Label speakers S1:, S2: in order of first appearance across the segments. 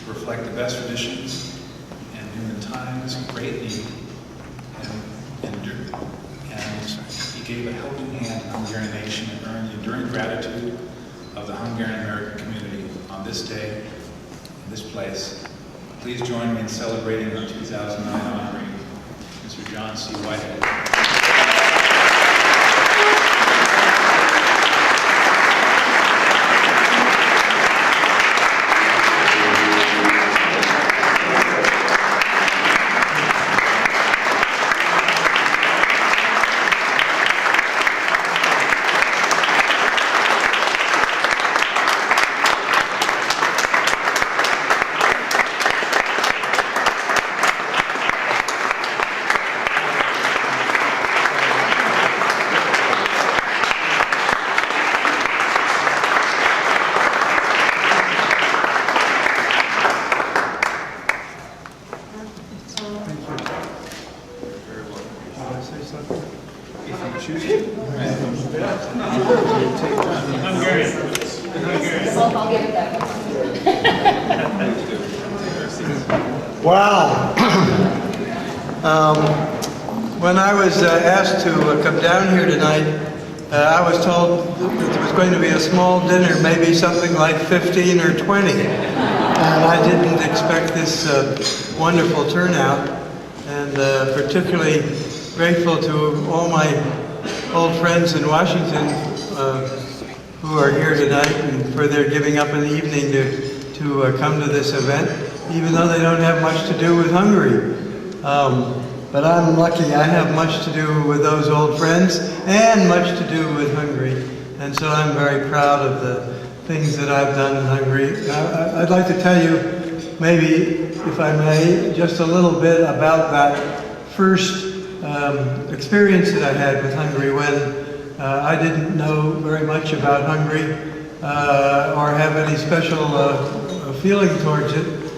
S1: reflect the best traditions and human times, great need, and he gave a helping hand to the Hungarian nation and earned the enduring gratitude of the Hungarian American community on this day, in this place. Please join me in celebrating our 2009 honoree, Mr. John C. Whitehead.
S2: Hungarian.
S3: I'll give it that one.
S4: Wow. When I was asked to come down here tonight, I was told that there was going to be a small dinner, maybe something like 15 or 20. And I didn't expect this wonderful turnout. And particularly grateful to all my old friends in Washington who are here tonight and for their giving up in the evening to come to this event, even though they don't have much to do with Hungary. But I'm lucky I have much to do with those old friends and much to do with Hungary. And so I'm very proud of the things that I've done in Hungary. I'd like to tell you, maybe, if I may, just a little bit about that first experience that I had with Hungary when I didn't know very much about Hungary or have any special feeling towards it.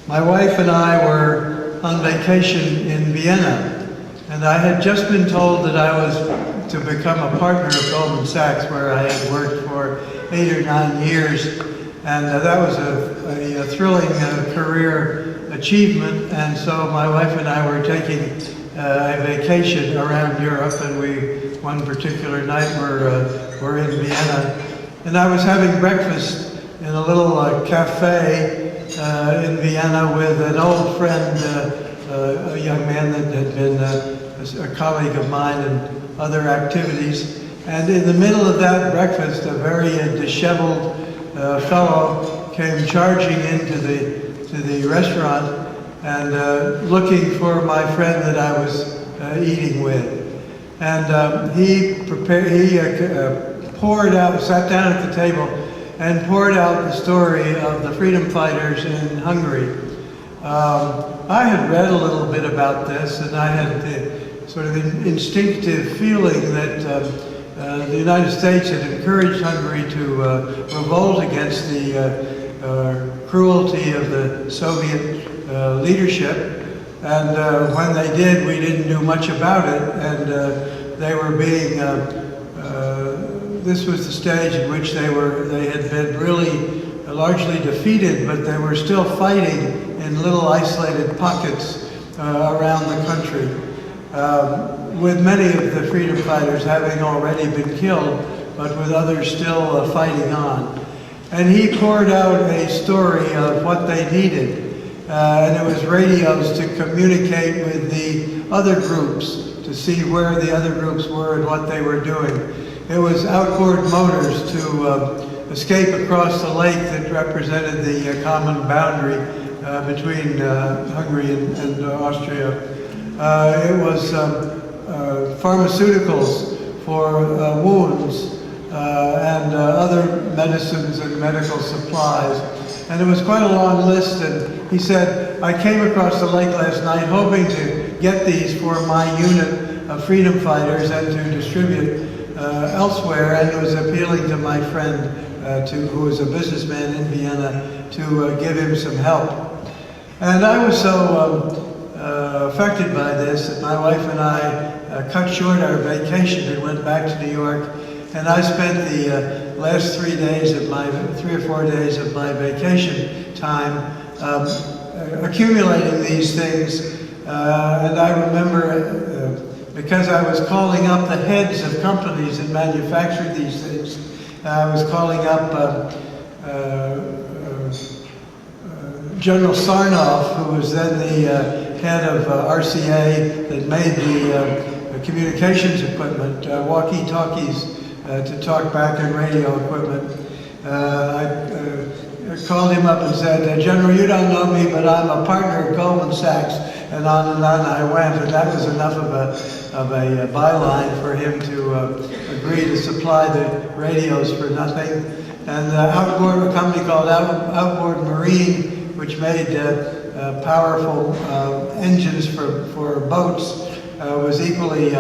S4: My wife and I were on vacation in Vienna, and I had just been told that I was to become a partner of Goldman Sachs, where I had worked for 8 or 9 years, and that was a thrilling career achievement. And so my wife and I were taking a vacation around Europe, and one particular night we're in Vienna, and I was having breakfast in a little cafe in Vienna with an old friend, a young man that had been a colleague of mine in other activities. And in the middle of that breakfast, a very disheveled fellow came charging into the restaurant and looking for my friend that I was eating with. And he poured out, sat down at the table and poured out the story of the freedom fighters in Hungary. I had read a little bit about this, and I had the sort of instinctive feeling that the United States had encouraged Hungary to revolt against the cruelty of the Soviet leadership. And when they did, we didn't do much about it, and they were being this was the stage in which they had been really largely defeated, but they were still fighting in little isolated pockets around the country, with many of the freedom fighters having already been killed, but with others still fighting on. And he poured out a story of what they needed, and it was radios to communicate with the other groups, to see where the other groups were and what they were doing. It was outboard motors to escape across the lake that represented the common boundary between Hungary and Austria. It was pharmaceuticals for wounds and other medicines and medical supplies. And it was quite a long list, and he said, I came across the lake last night hoping to get these for my unit of freedom fighters and to distribute elsewhere, and was appealing to my friend, who was a businessman in Vienna, to give him some help. And I was so affected by this that my wife and I cut short our vacation and went back to New York. And I spent the last 3 or 4 days of my vacation time accumulating these things. And I remember, because I was calling up the heads of companies that manufactured these things, I was calling up General Sarnoff, who was then the head of RCA that made the communications equipment, walkie-talkies to talk back and radio equipment. I called him up and said, General, you don't know me, but I'm a partner at Goldman Sachs, and on I went, and that was enough of a byline for him to agree to supply the radios for nothing. And Outboard, a company called Outboard Marine, which made powerful engines for boats, was equally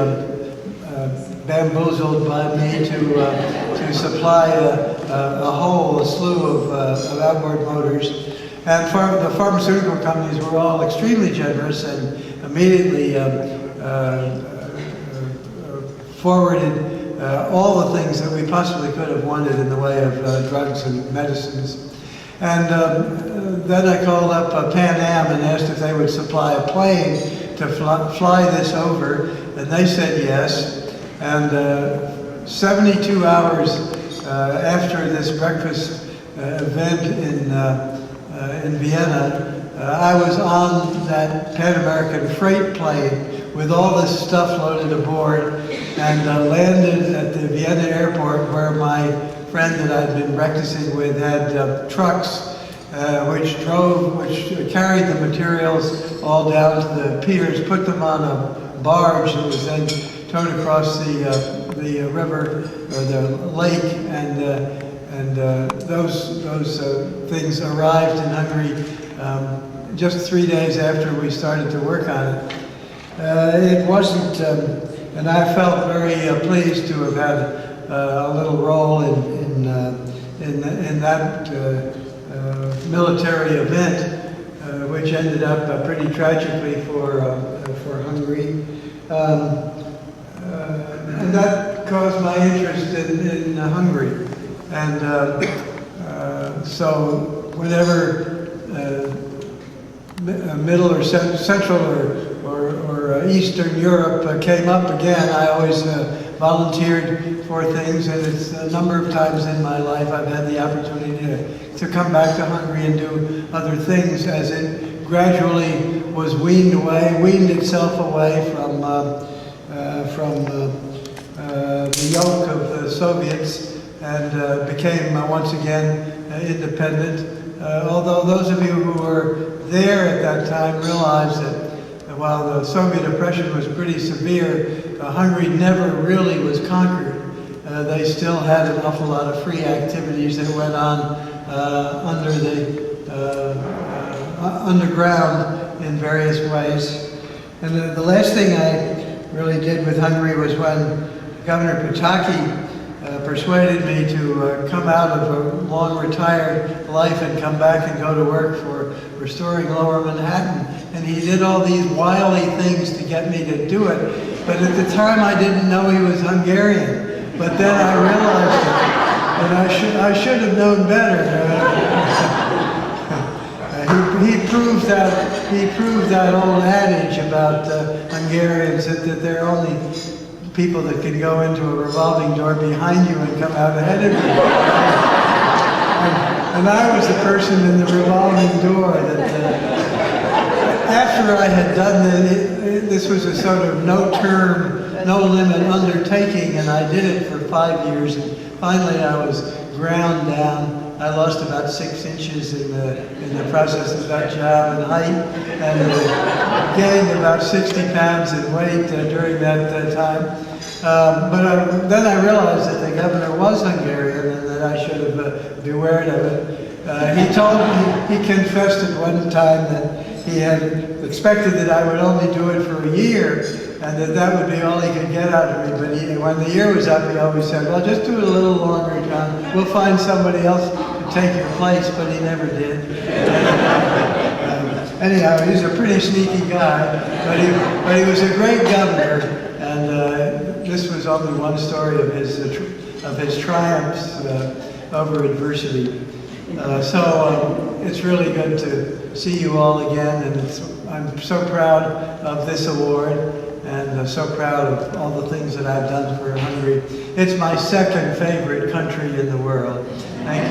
S4: bamboozled by me to supply a slew of outboard motors. And the pharmaceutical companies were all extremely generous and immediately forwarded all the things that we possibly could have wanted in the way of drugs and medicines. And then I called up Pan Am and asked if they would supply a plane to fly this over, and they said yes. And 72 hours after this breakfast event in Vienna, I was on that Pan American freight plane with all this stuff loaded aboard, and landed at the Vienna airport, where my friend that I'd been practicing with had trucks which carried the materials all down to the piers, put them on a barge that was then towed across the river or the lake, and those things arrived in Hungary just 3 days after we started to work on it. It wasn't, and I felt very pleased to have had a little role in that military event, which ended up pretty tragically for Hungary. And that caused my interest in Hungary. And so whenever Middle or Central or Eastern Europe came up again, I always volunteered for things, and it's a number of times in my life I've had the opportunity to come back to Hungary and do other things as it gradually was weaned itself away from the yoke of the Soviets, and became once again independent. Although those of you who were there at that time realize that while the Soviet oppression was pretty severe, Hungary never really was conquered. They still had an awful lot of free activities that went on under the underground in various ways. And the last thing I really did with Hungary was when Governor Pataki persuaded me to come out of a long retired life and come back and go to work for restoring Lower Manhattan. And he did all these wily things to get me to do it. But at the time I didn't know he was Hungarian. But then I realized it, and I should have known better. He proved that old adage about Hungarians that they're only people that can go into a revolving door behind you and come out ahead of you. And I was the person in the revolving door that, after I had done this was a sort of no-term, no-limit undertaking, and I did it for 5 years, and finally I was ground down. I lost about 6 inches in the process of that job in height, and gained about 60 pounds in weight during that time. But then I realized that the governor was Hungarian and that I should have beware of it. He confessed at one time that he had expected that I would only do it for a year, and that would be all he could get out of me. But when the year was up, he always said, well, just do it a little longer, John. We'll find somebody else to take your place, but he never did. Anyhow, he's a pretty sneaky guy, but he was a great governor, and this was only one story of his triumphs over adversity. So it's really good to see you all again, and I'm so proud of this award, and so proud of all the things that I've done for Hungary. It's my second favorite country in the world. Thank you.